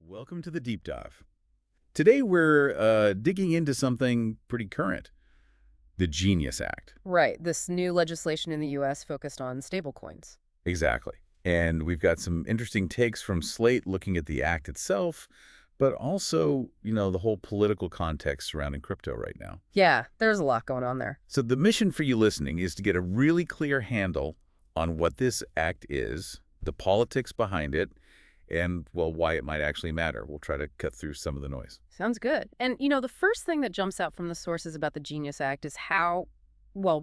Welcome to the Deep Dive. Today we're digging into something pretty current, the Genius Act. Right, this new legislation in the U.S. focused on stablecoins. Exactly. And we've got some interesting takes from Slate looking at the act itself, but also, the whole political context surrounding crypto right now. Yeah, there's a lot going on there. So the mission for you listening is to get a really clear handle on what this act is, the politics behind it, and, well, why it might actually matter. We'll try to cut through some of the noise. Sounds good. And, the first thing that jumps out from the sources about the Genius Act is how,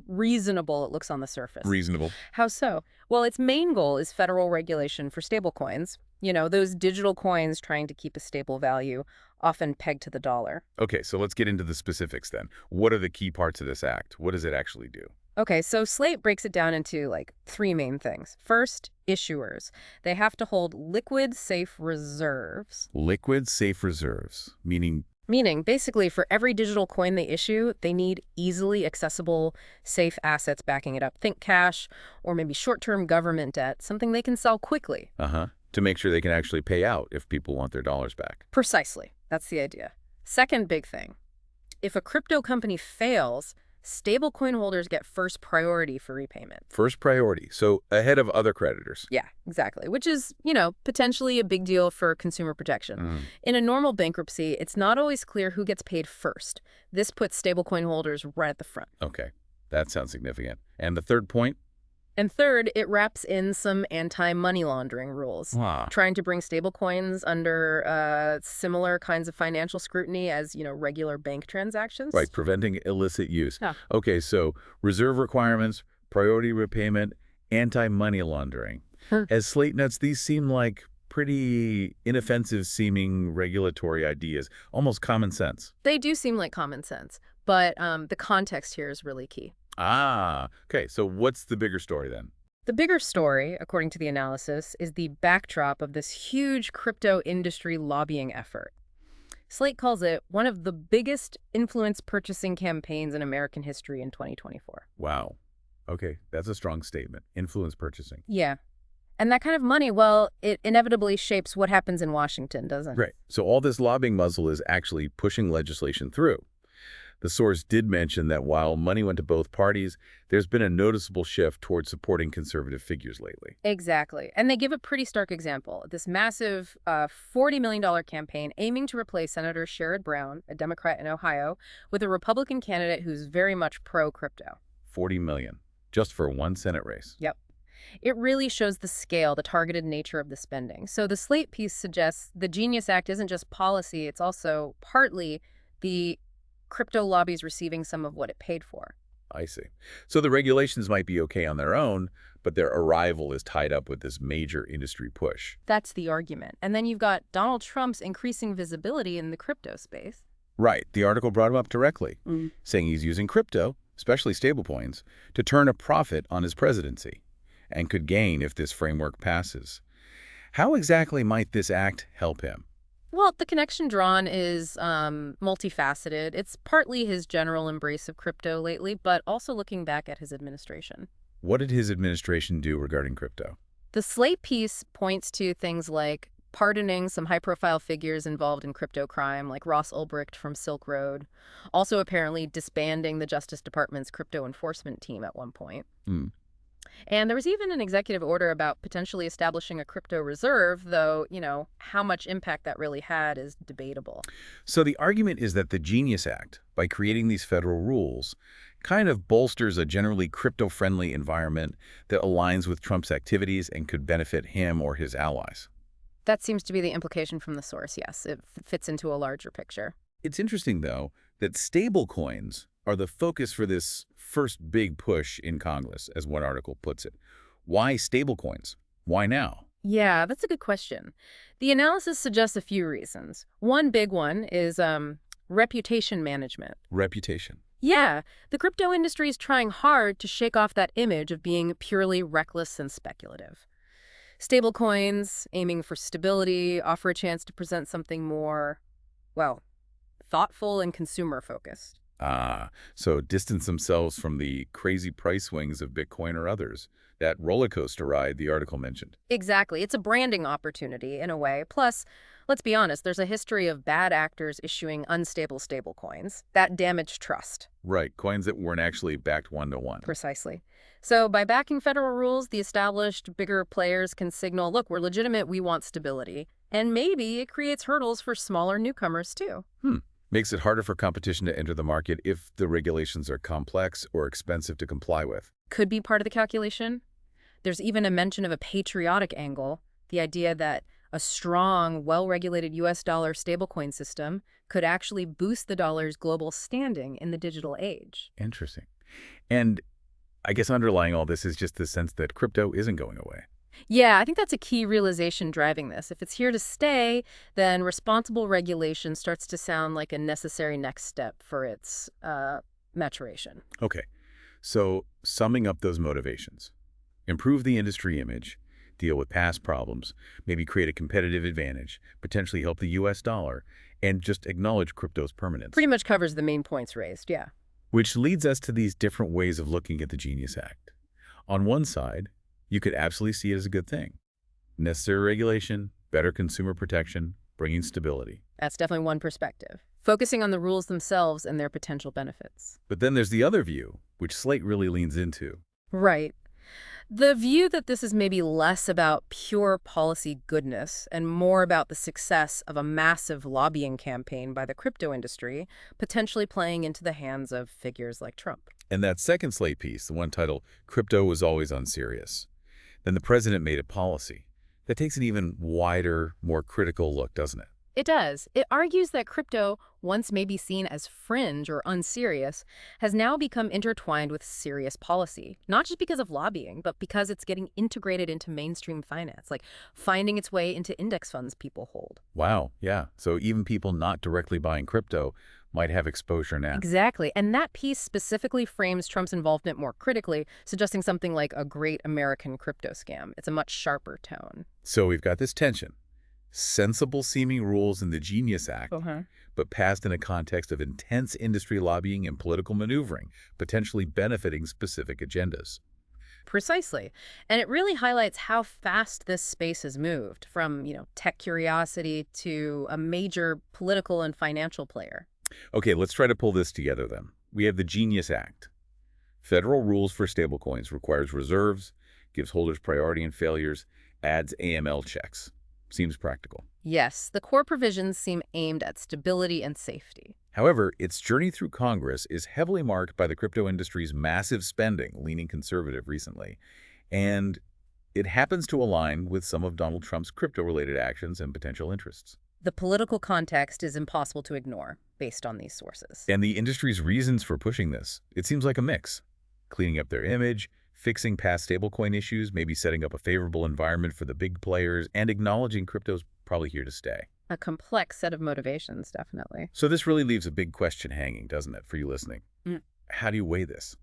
reasonable it looks on the surface. Reasonable. How so? Well, its main goal is federal regulation for stablecoins. Those digital coins trying to keep a stable value, often pegged to the dollar. Okay, so let's get into the specifics then. What are the key parts of this act? What does it actually do? Okay, so Slate breaks it down into three main things. First, issuers. They have to hold liquid safe reserves. Liquid safe reserves, meaning Meaning, basically, for every digital coin they issue, they need easily accessible, safe assets backing it up. Think cash or maybe short-term government debt, something they can sell quickly. to make sure they can actually pay out if people want their dollars back. Precisely. That's the idea. Second big thing. If a crypto company fails, stablecoin holders get first priority for repayment. First priority, so ahead of other creditors. Yeah, exactly. Which is, potentially a big deal for consumer protection. In a normal bankruptcy, it's not always clear who gets paid first. This puts stablecoin holders right at the front. Okay, that sounds significant. And the third point? And third, it wraps in some anti-money laundering rules, trying to bring stablecoins under similar kinds of financial scrutiny as, regular bank transactions. Right, preventing illicit use. Yeah. Okay, so reserve requirements, priority repayment, anti-money laundering. As Slate notes, these seem like pretty inoffensive-seeming regulatory ideas, almost common sense. They do seem like common sense, but the context here is really key. Okay, so what's the bigger story then? The bigger story, according to the analysis, is the backdrop of this huge crypto industry lobbying effort. Slate calls it one of the biggest influence purchasing campaigns in American history in 2024. Wow. Okay, that's a strong statement. Influence purchasing. Yeah. And that kind of money, it inevitably shapes what happens in Washington, doesn't it? Right. So all this lobbying muscle is actually pushing legislation through. The source did mention that while money went to both parties, there's been a noticeable shift towards supporting conservative figures lately. Exactly. And they give a pretty stark example. This massive $40 million campaign aiming to replace Senator Sherrod Brown, a Democrat in Ohio, with a Republican candidate who's very much pro-crypto. $40 million, just for one Senate race. Yep. It really shows the scale, the targeted nature of the spending. So the Slate piece suggests the Genius Act isn't just policy, it's also partly the crypto lobbies receiving some of what it paid for. I see. So the regulations might be okay on their own, but their arrival is tied up with this major industry push. That's the argument. And then you've got Donald Trump's increasing visibility in the crypto space. Right. The article brought him up directly, saying he's using crypto, especially stablecoins, to turn a profit on his presidency, and could gain if this framework passes. How exactly might this act help him? Well, the connection drawn is multifaceted. It's partly his general embrace of crypto lately, but also looking back at his administration. What did his administration do regarding crypto? The Slate piece points to things like pardoning some high-profile figures involved in crypto crime, like Ross Ulbricht from Silk Road. Also apparently disbanding the Justice Department's crypto enforcement team at one point. And there was even an executive order about potentially establishing a crypto reserve, though, how much impact that really had is debatable. So the argument is that the Genius Act, by creating these federal rules, kind of bolsters a generally crypto-friendly environment that aligns with Trump's activities and could benefit him or his allies. That seems to be the implication from the source, yes. It fits into a larger picture. It's interesting, though, that stablecoins are the focus for this first big push in Congress, as one article puts it. Why stablecoins? Why now? Yeah, that's a good question. The analysis suggests a few reasons. One big one is reputation management. Reputation. Yeah, the crypto industry is trying hard to shake off that image of being purely reckless and speculative. Stablecoins, aiming for stability, offer a chance to present something more, thoughtful and consumer-focused. So distance themselves from the crazy price swings of Bitcoin or others, that roller coaster ride the article mentioned. Exactly. It's a branding opportunity in a way. Plus, Let's be honest, there's a history of bad actors issuing unstable stablecoins. That damaged trust. Right, coins that weren't actually backed one-to-one. Precisely. So by backing federal rules, the established, bigger players can signal, look, we're legitimate, we want stability. And maybe it creates hurdles for smaller newcomers, too. Makes it harder for competition to enter the market if the regulations are complex or expensive to comply with. Could be part of the calculation. There's even a mention of a patriotic angle, the idea that a strong, well-regulated U.S. dollar stablecoin system could actually boost the dollar's global standing in the digital age. Interesting. And I guess underlying all this is just the sense that crypto isn't going away. Yeah, I think that's a key realization driving this. If it's here to stay, then responsible regulation starts to sound like a necessary next step for its maturation. Okay, so summing up those motivations, improve the industry image, deal with past problems, maybe create a competitive advantage, potentially help the U.S. dollar, and just acknowledge crypto's permanence. Pretty much covers the main points raised, yeah. Which leads us to these different ways of looking at the Genius Act. On one side, you could absolutely see it as a good thing. Necessary regulation, better consumer protection, bringing stability. That's definitely one perspective, focusing on the rules themselves and their potential benefits. But then there's the other view, which Slate really leans into. Right. The view that this is maybe less about pure policy goodness and more about the success of a massive lobbying campaign by the crypto industry, potentially playing into the hands of figures like Trump. And that second Slate piece, the one titled, Crypto Was Always Unserious. Then the president made a policy. That takes an even wider, more critical look, doesn't it? It does. It argues that crypto, once maybe seen as fringe or unserious, has now become intertwined with serious policy, not just because of lobbying, but because it's getting integrated into mainstream finance, like finding its way into index funds people hold. Wow, yeah. So even people not directly buying crypto might have exposure now. Exactly. And that piece specifically frames Trump's involvement more critically, suggesting something like a great American crypto scam. It's a much sharper tone. So we've got this tension. Sensible-seeming rules in the Genius Act, but passed in a context of intense industry lobbying and political maneuvering, potentially benefiting specific agendas. Precisely. And it really highlights how fast this space has moved from, tech curiosity to a major political and financial player. Okay, let's try to pull this together then. We have the Genius Act. Federal rules for stablecoins requires reserves, gives holders priority in failures, adds AML checks. Seems practical. Yes, the core provisions seem aimed at stability and safety. However, its journey through Congress is heavily marked by the crypto industry's massive spending, leaning conservative recently, and it happens to align with some of Donald Trump's crypto-related actions and potential interests. The political context is impossible to ignore based on these sources. And the industry's reasons for pushing this, it seems like a mix. Cleaning up their image, fixing past stablecoin issues, maybe setting up a favorable environment for the big players, and acknowledging crypto's probably here to stay. A complex set of motivations, definitely. So this really leaves a big question hanging, doesn't it, for you listening? How do you weigh this?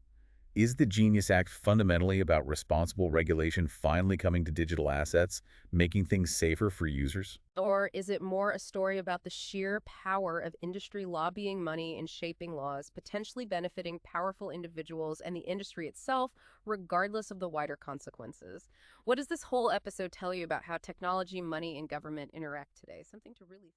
Is the Genius Act fundamentally about responsible regulation finally coming to digital assets, making things safer for users? Or is it more a story about the sheer power of industry lobbying money and shaping laws, potentially benefiting powerful individuals and the industry itself, regardless of the wider consequences? What does this whole episode tell you about how technology, money, and government interact today? Something to really think.